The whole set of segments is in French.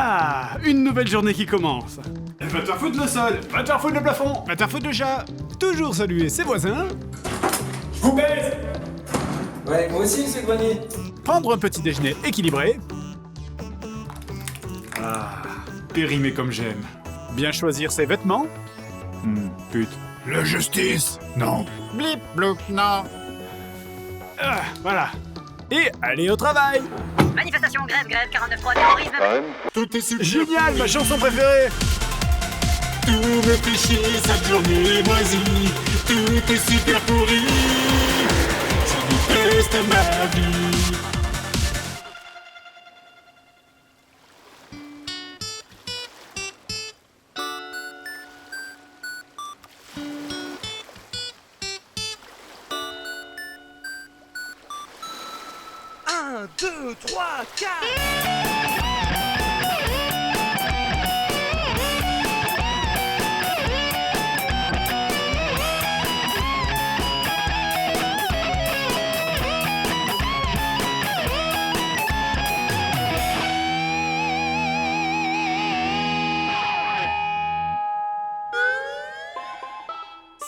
Ah, une nouvelle journée qui commence. Va te faire foutre le sol, va te faire foutre le plafond, va te faire foutre le chat. Toujours saluer ses voisins. Je vous baise. Ouais, moi aussi, c'est grenier. Prendre un petit déjeuner équilibré. Ah, périmé comme j'aime. Bien choisir ses vêtements. Pute. La justice. Non. Blip, bloup, non. Ah, voilà. Et aller au travail. Manifestation, grève, 49.3, terrorisme. Tout est super. Génial, ma chanson préférée. Tout me fait chier, cette journée est moisie. Tout est super pourri. Je déteste ma vie. Un, deux, trois, quatre.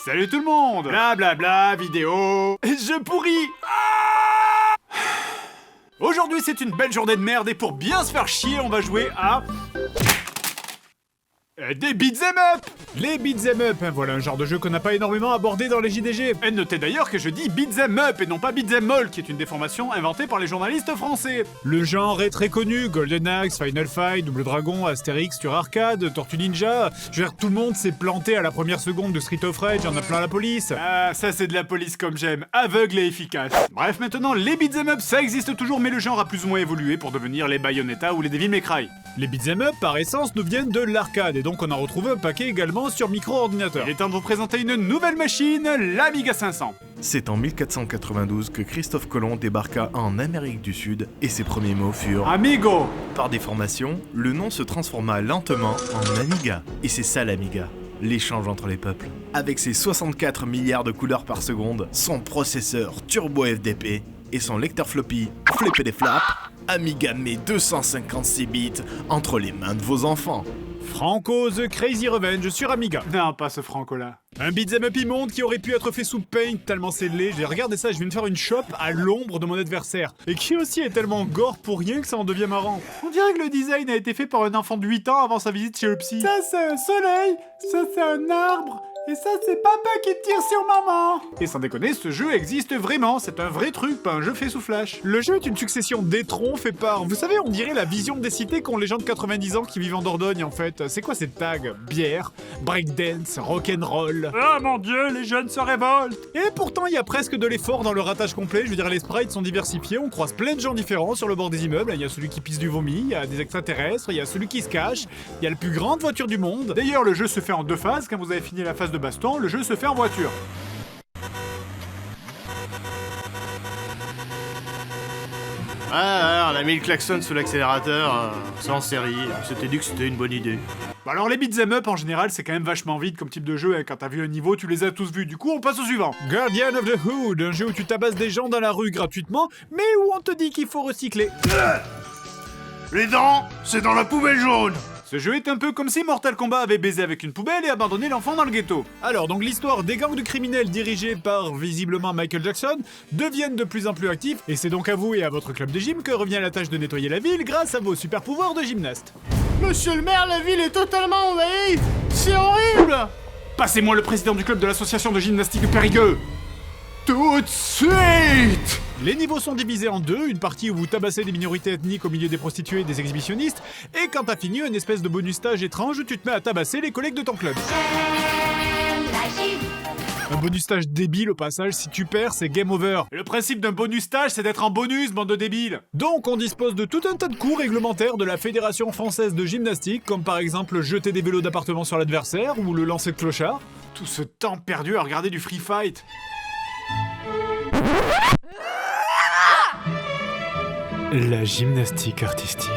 Salut tout le monde. Blablabla, vidéo. Je pourris. Ah. Aujourd'hui c'est une belle journée de merde et pour bien se faire chier on va jouer à... des beat'em up. Les beat'em up, voilà un genre de jeu qu'on n'a pas énormément abordé dans les JDG. Et notez d'ailleurs que je dis beat'em up et non pas beat'em all, qui est une déformation inventée par les journalistes français. Le genre est très connu, Golden Axe, Final Fight, Double Dragon, Astérix sur arcade, Tortue Ninja. Je veux dire, tout le monde s'est planté à la première seconde de Street of Rage, en appelant la police. Ah, ça c'est de la police comme j'aime, aveugle et efficace. Bref, maintenant, les beat'em up, ça existe toujours, mais le genre a plus ou moins évolué pour devenir les Bayonetta ou les Devil May Cry. Les beat'em up, par essence, nous viennent de l'arcade, et donc on en retrouve un paquet également sur micro-ordinateur. Il est temps de vous présenter une nouvelle machine, l'Amiga 500. C'est en 1492 que Christophe Colomb débarqua en Amérique du Sud et ses premiers mots furent Amigo. Par déformation, le nom se transforma lentement en Amiga. Et c'est ça l'Amiga, l'échange entre les peuples. Avec ses 64 milliards de couleurs par seconde, son processeur Turbo FDP et son lecteur floppy Flip des Flaps, Amiga met 256 bits entre les mains de vos enfants. Franco The Crazy Revenge sur Amiga. Non, pas ce Franco-là. Un beat'em up immonde qui aurait pu être fait sous Paint tellement c'est laid. J'ai regardé ça, je viens de faire une chope à l'ombre de mon adversaire. Et qui aussi est tellement gore pour rien que ça en devient marrant. On dirait que le design a été fait par un enfant de 8 ans avant sa visite chez le psy. Ça c'est un soleil, ça c'est un arbre. Et ça, c'est papa qui tire sur maman. Et sans déconner, ce jeu existe vraiment. C'est un vrai truc, pas un jeu fait sous Flash. Le jeu est une succession d'étrons fait par... Vous savez, on dirait la vision des cités qu'ont les gens de 90 ans qui vivent en Dordogne, en fait. C'est quoi ces tags? Bière, breakdance, rock'n'roll. Ah mon dieu, les jeunes se révoltent. Et pourtant, il y a presque de l'effort dans le ratage complet. Je veux dire, les sprites sont diversifiés. On croise plein de gens différents sur le bord des immeubles. Il y a celui qui pisse du vomi, il y a des extraterrestres, il y a celui qui se cache, il y a la plus grande voiture du monde. D'ailleurs, le jeu se fait en 2 phases. Quand vous avez fini la phase de baston, le jeu se fait en voiture. Ah, on a mis le klaxon sous l'accélérateur, c'est en série, on s'était dit que c'était une bonne idée. Bah alors les beat'em up en général c'est quand même vachement vite comme type de jeu, hein. Quand t'as vu un niveau tu les as tous vus, du coup on passe au suivant. Guardian of the Hood, un jeu où tu tabasses des gens dans la rue gratuitement, mais où on te dit qu'il faut recycler. Les dents, c'est dans la poubelle jaune. Ce jeu est un peu comme si Mortal Kombat avait baisé avec une poubelle et abandonné l'enfant dans le ghetto. Alors donc l'histoire des gangs de criminels dirigés par visiblement Michael Jackson deviennent de plus en plus actifs et c'est donc à vous et à votre club de gym que revient la tâche de nettoyer la ville grâce à vos super pouvoirs de gymnaste. Monsieur le maire, la ville est totalement envahie. C'est horrible. Passez-moi le président du club de l'association de gymnastique de Périgueux. Tout de suite. Les niveaux sont divisés en 2, une partie où vous tabassez des minorités ethniques au milieu des prostituées et des exhibitionnistes, et quand t'as fini, une espèce de bonus stage étrange où tu te mets à tabasser les collègues de ton club. Un bonus stage débile au passage, si tu perds, c'est game over. Le principe d'un bonus stage, c'est d'être en bonus, bande de débiles. Donc on dispose de tout un tas de cours réglementaires de la Fédération Française de Gymnastique, comme par exemple jeter des vélos d'appartement sur l'adversaire, ou le lancer de clochard. Tout ce temps perdu à regarder du free fight. La gymnastique artistique.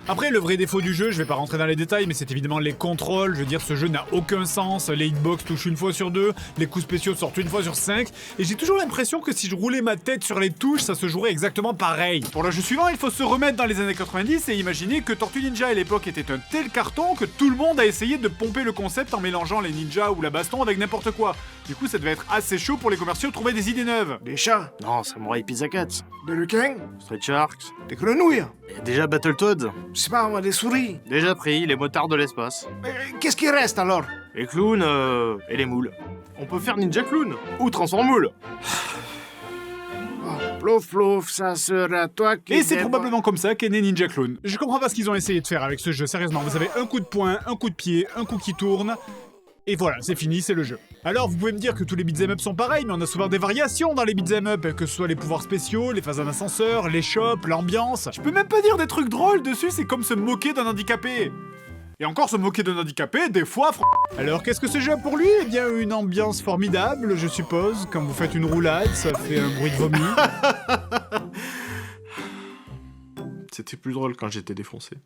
Après, le vrai défaut du jeu, je vais pas rentrer dans les détails, mais c'est évidemment les contrôles. Je veux dire, ce jeu n'a aucun sens. Les hitbox touchent une fois sur 2, les coups spéciaux sortent une fois sur 5. Et j'ai toujours l'impression que si je roulais ma tête sur les touches, ça se jouerait exactement pareil. Pour le jeu suivant, il faut se remettre dans les années 90 et imaginer que Tortue Ninja à l'époque était un tel carton que tout le monde a essayé de pomper le concept en mélangeant les ninjas ou la baston avec n'importe quoi. Du coup, ça devait être assez chaud pour les commerciaux de trouver des idées neuves. Des chats, Non, Samurai Pizza Cats. des requins, Street Sharks. des grenouilles, Et déjà Battletoads. je sais pas moi, des souris. Déjà pris, les motards de l'espace. Mais qu'est-ce qui reste alors? Les clowns, et les moules. On peut faire Ninja Clown. Ou Transform Moule. Plouf plouf, ça sera toi qui... Et c'est probablement comme ça qu'est né Ninja Clown. Je comprends pas ce qu'ils ont essayé de faire avec ce jeu, sérieusement. Vous avez un coup de poing, un coup de pied, un coup qui tourne, et voilà, c'est fini, c'est le jeu. Alors, vous pouvez me dire que tous les beat'em up sont pareils, mais on a souvent des variations dans les beat'em up, que ce soit les pouvoirs spéciaux, les phases en ascenseur, les shops, l'ambiance. Je peux même pas dire des trucs drôles dessus, c'est comme se moquer d'un handicapé. Et encore se moquer d'un handicapé, des fois, Alors, qu'est-ce que ce jeu a pour lui? Eh bien, une ambiance formidable, je suppose. Quand vous faites une roulade, ça fait un bruit de vomi. C'était plus drôle quand j'étais défoncé.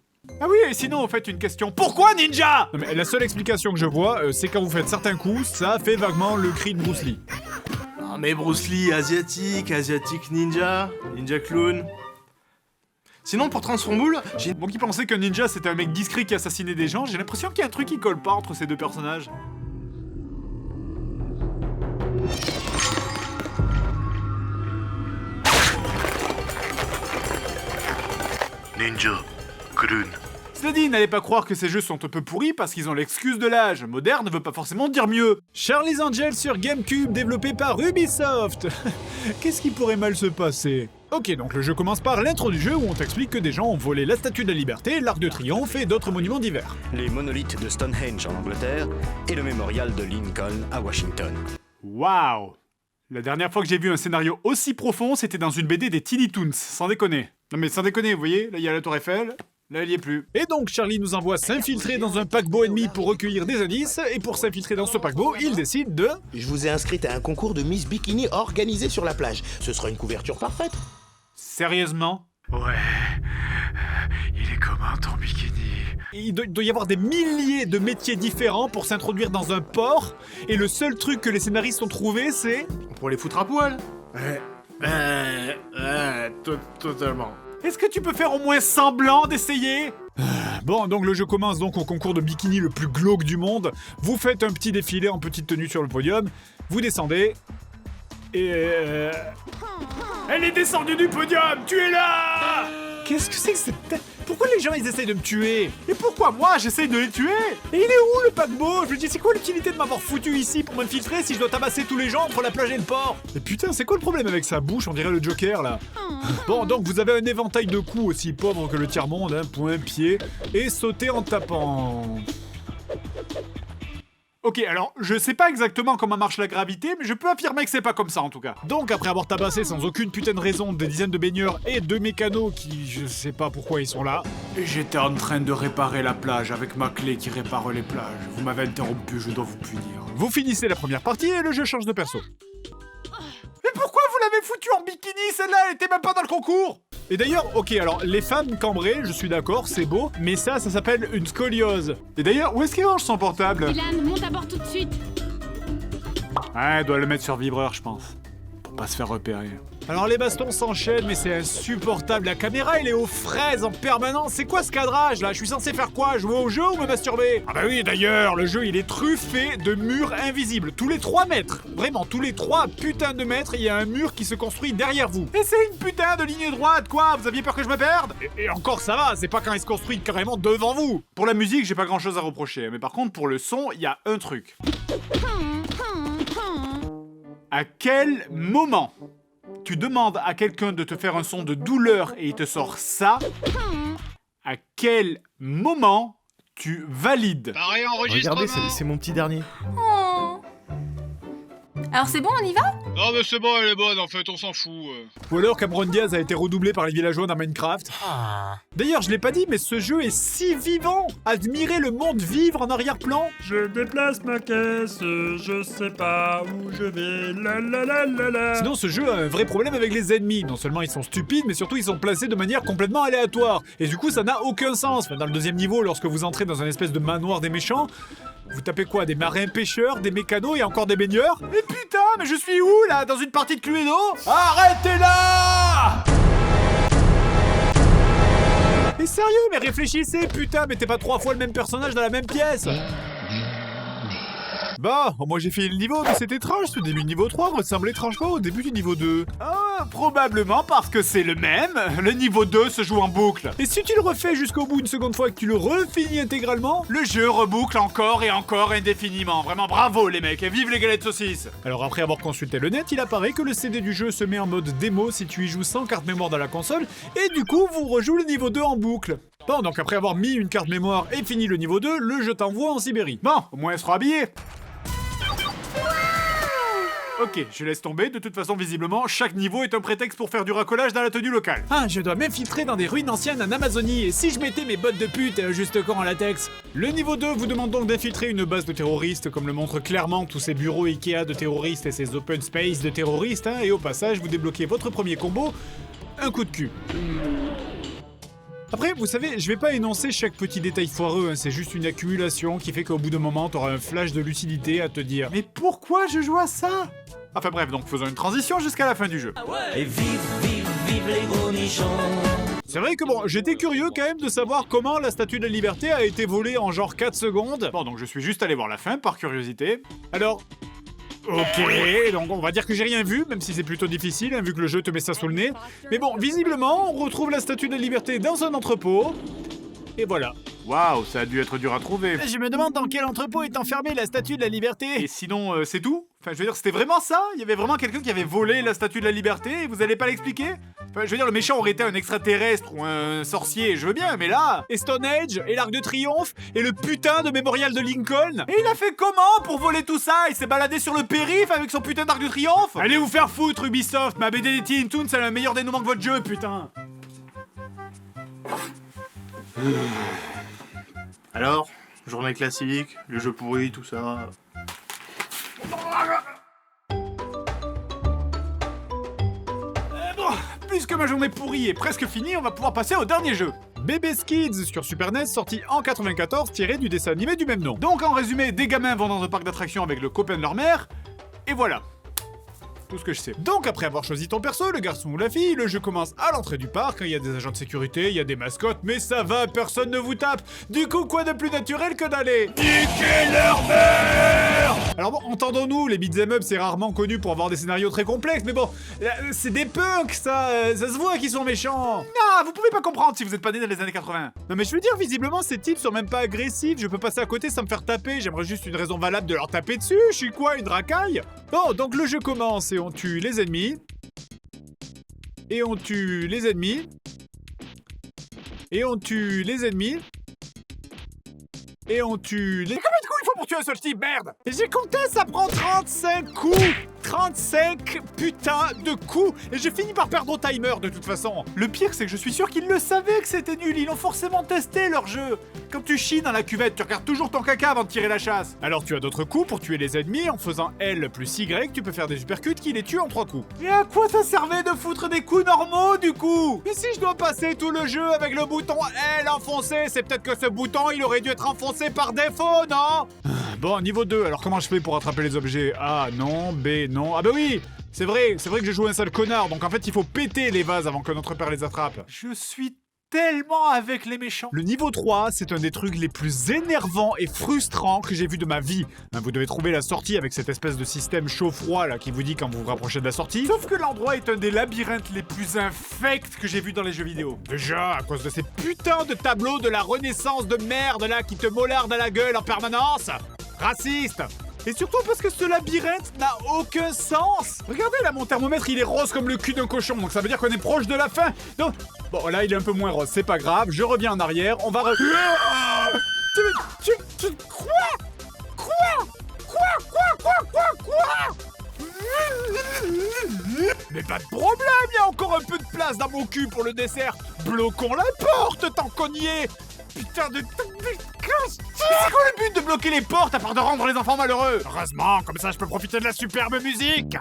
Ah oui, et sinon, vous faites une question. Pourquoi ninja? Non mais la seule explication que je vois, c'est quand vous faites certains coups, ça fait vaguement le cri de Bruce Lee. Ah mais Bruce Lee, asiatique ninja, ninja clown. Sinon pour Transform Moule, j'ai... Bon, qui pensait qu'un ninja c'était un mec discret qui assassinait des gens, j'ai l'impression qu'il y a un truc qui colle pas entre ces deux personnages. Ninja, clown. Cela dit, n'allez pas croire que ces jeux sont un peu pourris parce qu'ils ont l'excuse de l'âge. Moderne ne veut pas forcément dire mieux. Charlie's Angels sur GameCube, développé par Ubisoft. Qu'est-ce qui pourrait mal se passer? Ok, donc le jeu commence par l'intro du jeu où on t'explique que des gens ont volé la Statue de la Liberté, l'Arc de Triomphe et d'autres monuments divers. Les monolithes de Stonehenge en Angleterre et le mémorial de Lincoln à Washington. Waouh! La dernière fois que j'ai vu un scénario aussi profond, c'était dans une BD des Tiny Toons, sans déconner. Non mais sans déconner, vous voyez, là il y a la Tour Eiffel, là il y est plus. Et donc Charlie nous envoie s'infiltrer dans un paquebot ennemi pour recueillir des indices, et pour s'infiltrer dans ce paquebot, il décide de... Je vous ai inscrite à un concours de Miss Bikini organisé sur la plage. Ce sera une couverture parfaite. Sérieusement? Ouais, il est comment ton bikini? Il doit y avoir des milliers de métiers différents pour s'introduire dans un port, et le seul truc que les scénaristes ont trouvé, c'est... Pour les foutre à poil. Totalement. Est-ce que tu peux faire au moins semblant d'essayer? Bon, donc le jeu commence donc au concours de bikini le plus glauque du monde. Vous faites un petit défilé en petite tenue sur le podium, vous descendez, et... Elle est descendue du podium, tuez-la! Qu'est-ce que c'est que cette tête? Pourquoi les gens ils essayent de me tuer? Et pourquoi moi j'essaye de les tuer? Et il est où le paquebot? Je me dis c'est quoi l'utilité de m'avoir foutu ici pour m'infiltrer si je dois tabasser tous les gens entre la plage et le port? Et putain c'est quoi le problème avec sa bouche? On dirait le Joker là. Bon donc vous avez un éventail de coups aussi pauvre que le tiers-monde, hein, point, pied, et sauter en tapant... Ok, alors, je sais pas exactement comment marche la gravité, mais je peux affirmer que c'est pas comme ça en tout cas. Donc, après avoir tabassé sans aucune putain de raison des dizaines de baigneurs et deux mécanos qui, je sais pas pourquoi ils sont là, et j'étais en train de réparer la plage avec ma clé qui répare les plages. Vous m'avez interrompu, je dois vous punir. Vous finissez la première partie et le jeu change de perso. Mais pourquoi vous l'avez foutu en bikini? Celle-là, elle était même pas dans le concours! Et d'ailleurs, ok, alors, les femmes cambrées, je suis d'accord, c'est beau, mais ça s'appelle une scoliose. Et d'ailleurs, où est-ce qu'il range son portable? Dylan, monte à bord tout de suite. Ah, elle doit le mettre sur vibreur, je pense. Pour pas se faire repérer. Alors les bastons s'enchaînent, mais c'est insupportable. La caméra, elle est aux fraises en permanence. C'est quoi ce cadrage, là? Je suis censé faire quoi? Jouer au jeu ou me masturber? Ah bah oui, d'ailleurs, le jeu, il est truffé de murs invisibles. Tous les 3 mètres. Vraiment, tous les 3 putains de mètres, il y a un mur qui se construit derrière vous. Et c'est une putain de ligne droite, quoi? Vous aviez peur que je me perde? Et encore, ça va, c'est pas quand il se construit carrément devant vous. Pour la musique, j'ai pas grand-chose à reprocher. Mais par contre, pour le son, il y a un truc. À quel moment tu demandes à quelqu'un de te faire un son de douleur et il te sort ça? À quel moment tu valides? Regardez, c'est mon petit dernier. Oh. Alors c'est bon, on y va? Non mais c'est bon, elle est bonne en fait, on s'en fout. Ou alors Cameron Diaz a été redoublé par les villageois dans Minecraft. D'ailleurs, je l'ai pas dit, mais ce jeu est si vivant. Admirez le monde vivre en arrière-plan. Je déplace ma caisse, je sais pas où je vais, la la la la la. Sinon, ce jeu a un vrai problème avec les ennemis. Non seulement ils sont stupides, mais surtout ils sont placés de manière complètement aléatoire. Et du coup, ça n'a aucun sens. Enfin, dans le deuxième niveau, lorsque vous entrez dans un espèce de manoir des méchants, vous tapez quoi? Des marins pêcheurs, des mécanos et encore des baigneurs? Mais putain, mais je suis où là? Dans une partie de Cluedo? Arrêtez là! Mais sérieux, mais réfléchissez, putain, mettez pas 3 fois le même personnage dans la même pièce. Bah, moi j'ai fait le niveau, mais c'est étrange, ce début de niveau 3 ressemble étrangement au début du niveau 2. Ah, probablement parce que c'est le même, le niveau 2 se joue en boucle. Et si tu le refais jusqu'au bout une seconde fois et que tu le refinis intégralement, le jeu reboucle encore et encore indéfiniment. Vraiment bravo les mecs, et vive les galettes saucisses. Alors après avoir consulté le net, il apparaît que le CD du jeu se met en mode démo si tu y joues sans carte mémoire dans la console, et du coup vous rejouez le niveau 2 en boucle. Bon, donc après avoir mis une carte mémoire et fini le niveau 2, le jeu t'envoie en Sibérie. Bon, au moins elle sera habillée. Ok, je laisse tomber, de toute façon visiblement, chaque niveau est un prétexte pour faire du racolage dans la tenue locale. Ah, je dois m'infiltrer dans des ruines anciennes en Amazonie, et si je mettais mes bottes de pute juste corps en latex? Le niveau 2 vous demande donc d'infiltrer une base de terroristes, comme le montrent clairement tous ces bureaux Ikea de terroristes et ces open space de terroristes, et au passage vous débloquez votre premier combo, un coup de cul. Après, vous savez, je vais pas énoncer chaque petit détail foireux, c'est juste une accumulation qui fait qu'au bout d'un moment, t'auras un flash de lucidité à te dire « Mais pourquoi je joue à ça ?» Enfin bref, donc faisons une transition jusqu'à la fin du jeu. Et vive les gros nichons. C'est vrai que bon, j'étais curieux quand même de savoir comment la Statue de la Liberté a été volée en genre 4 secondes. Bon, donc je suis juste allé voir la fin par curiosité. Alors... Ok, donc on va dire que j'ai rien vu, même si c'est plutôt difficile, vu que le jeu te met ça sous le nez. Mais bon, visiblement, on retrouve la Statue de la Liberté dans un entrepôt. Et voilà. Waouh, ça a dû être dur à trouver. Je me demande dans quel entrepôt est enfermée la Statue de la Liberté. Et sinon, c'est tout? Enfin, je veux dire, c'était vraiment ça? Il y avait vraiment quelqu'un qui avait volé la Statue de la Liberté et vous allez pas l'expliquer? Enfin, je veux dire, le méchant aurait été un extraterrestre ou un sorcier, je veux bien, mais là... Et Stonehenge, et l'Arc de Triomphe, et le putain de mémorial de Lincoln. Et il a fait comment pour voler tout ça? Il s'est baladé sur le périph' avec son putain d'Arc de Triomphe? Allez vous faire foutre, Ubisoft. Ma BD des Teen Toons, c'est le meilleur dénouement que votre jeu, putain. Alors, journée classique, le jeu pourri, tout ça. Bon, puisque ma journée pourrie est presque finie, on va pouvoir passer au dernier jeu. Baby's Kids sur Super NES, sorti en 94, tiré du dessin animé du même nom. Donc en résumé, des gamins vont dans un parc d'attractions avec le copain de leur mère, et voilà. Tout ce que je sais. Donc après avoir choisi ton perso, le garçon ou la fille, le jeu commence à l'entrée du parc, il y a des agents de sécurité, il y a des mascottes, mais ça va, personne ne vous tape. Du coup, quoi de plus naturel que d'aller niquer leur mère? Alors bon, entendons-nous, les beat'em up c'est rarement connu pour avoir des scénarios très complexes, mais bon, c'est des punks ça se voit qu'ils sont méchants. Ah, vous pouvez pas comprendre si vous êtes pas né dans les années 80. Non mais je veux dire, visiblement ces types sont même pas agressifs, je peux passer à côté sans me faire taper, j'aimerais juste une raison valable de leur taper dessus, je suis quoi, une racaille? Bon, donc le jeu commence et on tue les ennemis. Et on tue les ennemis. Et on tue les ennemis. Et on tue les... Combien de coups il faut pour tuer un seul type, merde? Et j'ai compté, ça prend 35 coups. 35 putains de coups. Et j'ai fini par perdre au timer de toute façon. Le pire, c'est que je suis sûr qu'ils le savaient que c'était nul. Ils ont forcément testé leur jeu. Quand tu chies dans la cuvette, tu regardes toujours ton caca avant de tirer la chasse. Alors tu as d'autres coups pour tuer les ennemis. En faisant L plus Y, tu peux faire des uppercuts qui les tuent en 3 coups. Et à quoi ça servait de foutre des coups normaux du coup? Et si je dois passer tout le jeu avec le bouton L enfoncé, c'est peut-être que ce bouton il aurait dû être enfoncé par défaut, non? Bon, niveau 2, alors comment je fais pour attraper les objets? A, non, B, non. Ah bah oui, c'est vrai que je joue un sale connard, donc en fait il faut péter les vases avant que notre père les attrape. Je suis tellement avec les méchants. Le niveau 3, c'est un des trucs les plus énervants et frustrants que j'ai vu de ma vie. Vous devez trouver la sortie avec cette espèce de système chaud-froid là qui vous dit quand vous vous rapprochez de la sortie. Sauf que l'endroit est un des labyrinthes les plus infects que j'ai vu dans les jeux vidéo. Déjà, à cause de ces putains de tableaux de la Renaissance de merde là qui te mollardent à la gueule en permanence. Raciste. Et surtout parce que ce labyrinthe n'a aucun sens. Regardez là, mon thermomètre il est rose comme le cul d'un cochon, donc ça veut dire qu'on est proche de la fin. Donc, bon là il est un peu moins rose, c'est pas grave, je reviens en arrière, on va Quoi Mais pas de problème, il y a encore un peu de place dans mon cul pour le dessert. Bloquons la porte tant qu'on y est. Putain de... C'est quoi le but de bloquer les portes à part de rendre les enfants malheureux? Heureusement, comme ça je peux profiter de la superbe musique.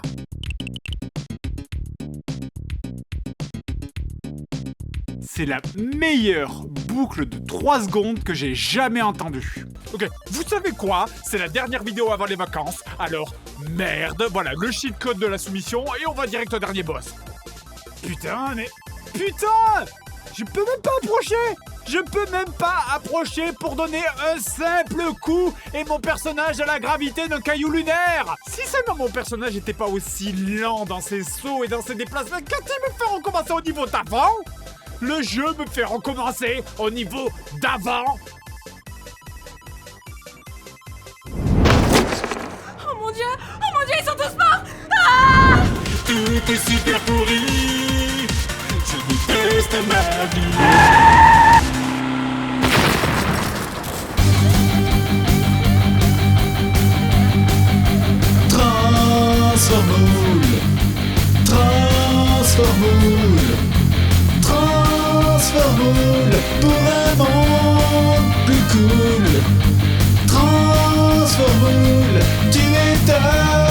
C'est la meilleure boucle de 3 secondes que j'ai jamais entendue. Ok, vous savez quoi? C'est la dernière vidéo avant les vacances, alors merde, voilà le cheat code de la soumission et on va direct au dernier boss. Putain, mais... Putain! Je peux même pas approcher! Je peux même pas approcher pour donner un simple coup et mon personnage a la gravité d'un caillou lunaire! Si seulement mon personnage était pas aussi lent dans ses sauts et dans ses déplacements, quand il me fait recommencer au niveau d'avant? Le jeu me fait recommencer au niveau d'avant. Oh mon dieu, ils sont tous morts. Ah! Tout est super pourri. Je déteste ma vie. Transformoule. Transformoule pour un monde plus cool. Transformoule, tu es top.